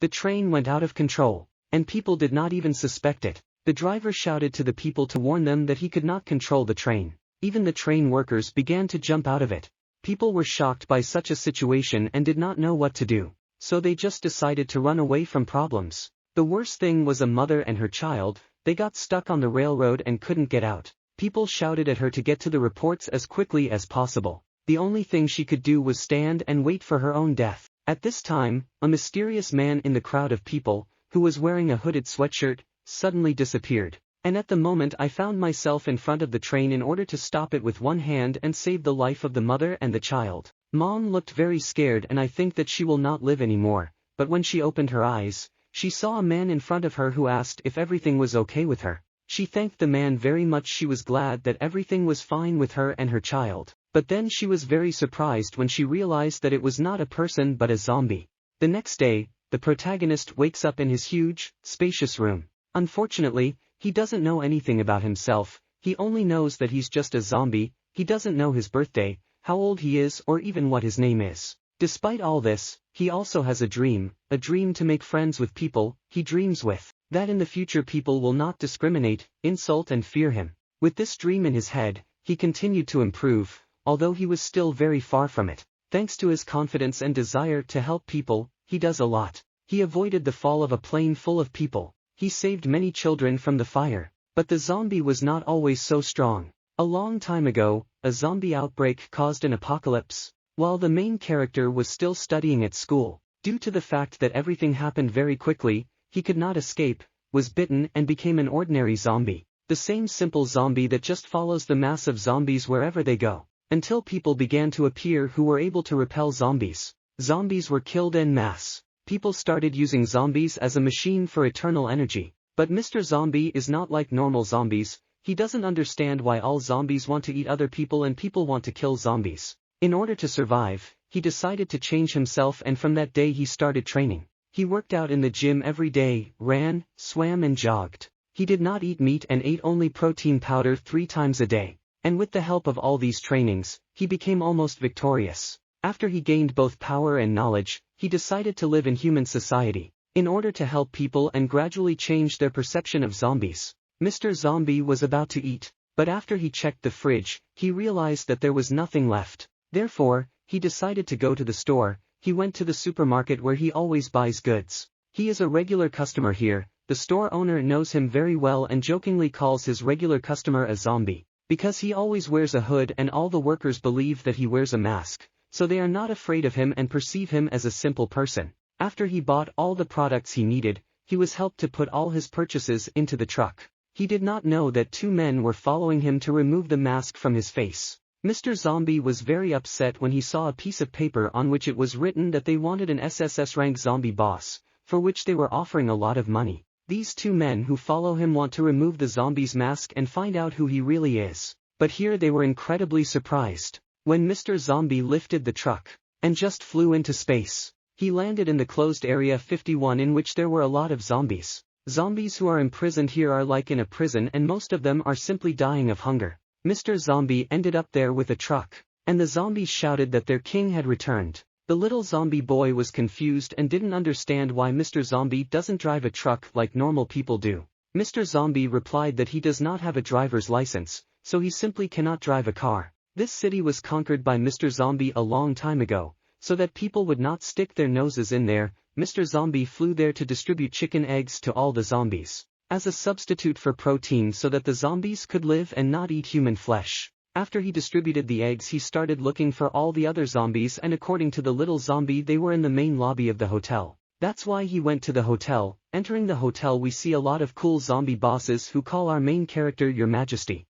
The train went out of control, and people did not even suspect it. The driver shouted to the people to warn them that he could not control the train. Even the train workers began to jump out of it. People were shocked by such a situation and did not know what to do, so they just decided to run away from problems. The worst thing was a mother and her child. They got stuck on the railroad and couldn't get out. People shouted at her to get to the reports as quickly as possible. The only thing she could do was stand and wait for her own death. At this time, a mysterious man in the crowd of people, who was wearing a hooded sweatshirt, suddenly disappeared. And at the moment I found myself in front of the train in order to stop it with one hand and save the life of the mother and the child. Mom looked very scared and I think that she will not live anymore, but when she opened her eyes, she saw a man in front of her who asked if everything was okay with her. She thanked the man very much. She was glad that everything was fine with her and her child, but then she was very surprised when she realized that it was not a person but a zombie. The next day, the protagonist wakes up in his huge, spacious room. Unfortunately, he doesn't know anything about himself. He only knows that he's just a zombie. He doesn't know his birthday, how old he is, or even what his name is. Despite all this, he also has a dream to make friends with people. He dreams with that in the future people will not discriminate, insult and fear him. With this dream in his head, he continued to improve, although he was still very far from it. Thanks to his confidence and desire to help people, he does a lot. He avoided the fall of a plane full of people. He saved many children from the fire. But the zombie was not always so strong. A long time ago, a zombie outbreak caused an apocalypse. While the main character was still studying at school, due to the fact that everything happened very quickly, he could not escape, was bitten and became an ordinary zombie. The same simple zombie that just follows the mass of zombies wherever they go. Until people began to appear who were able to repel zombies. Zombies were killed en masse. People started using zombies as a machine for eternal energy. But Mr. Zombie is not like normal zombies. He doesn't understand why all zombies want to eat other people and people want to kill zombies. In order to survive, he decided to change himself, and from that day he started training. He worked out in the gym every day, ran, swam and jogged. He did not eat meat and ate only protein powder 3 times a day. And with the help of all these trainings, he became almost victorious. After he gained both power and knowledge, he decided to live in human society, in order to help people and gradually change their perception of zombies. Mr. Zombie was about to eat, but after he checked the fridge, he realized that there was nothing left. Therefore, he decided to go to the store. He went to the supermarket where he always buys goods. He is a regular customer here. The store owner knows him very well and jokingly calls his regular customer a zombie, because he always wears a hood and all the workers believe that he wears a mask, so they are not afraid of him and perceive him as a simple person. After he bought all the products he needed, he was helped to put all his purchases into the truck. He did not know that 2 men were following him to remove the mask from his face. Mr. Zombie was very upset when he saw a piece of paper on which it was written that they wanted an SSS rank zombie boss, for which they were offering a lot of money. These 2 men who follow him want to remove the zombie's mask and find out who he really is. But here they were incredibly surprised when Mr. Zombie lifted the truck and just flew into space. He landed in the closed area 51 in which there were a lot of zombies. Zombies who are imprisoned here are like in a prison and most of them are simply dying of hunger. Mr. Zombie ended up there with a truck, and the zombies shouted that their king had returned. The little zombie boy was confused and didn't understand why Mr. Zombie doesn't drive a truck like normal people do. Mr. Zombie replied that he does not have a driver's license, so he simply cannot drive a car. This city was conquered by Mr. Zombie a long time ago, so that people would not stick their noses in there. Mr. Zombie flew there to distribute chicken eggs to all the zombies, as a substitute for protein so that the zombies could live and not eat human flesh. After he distributed the eggs, he started looking for all the other zombies, and according to the little zombie, they were in the main lobby of the hotel. That's why he went to the hotel. Entering the hotel, we see a lot of cool zombie bosses who call our main character Your Majesty.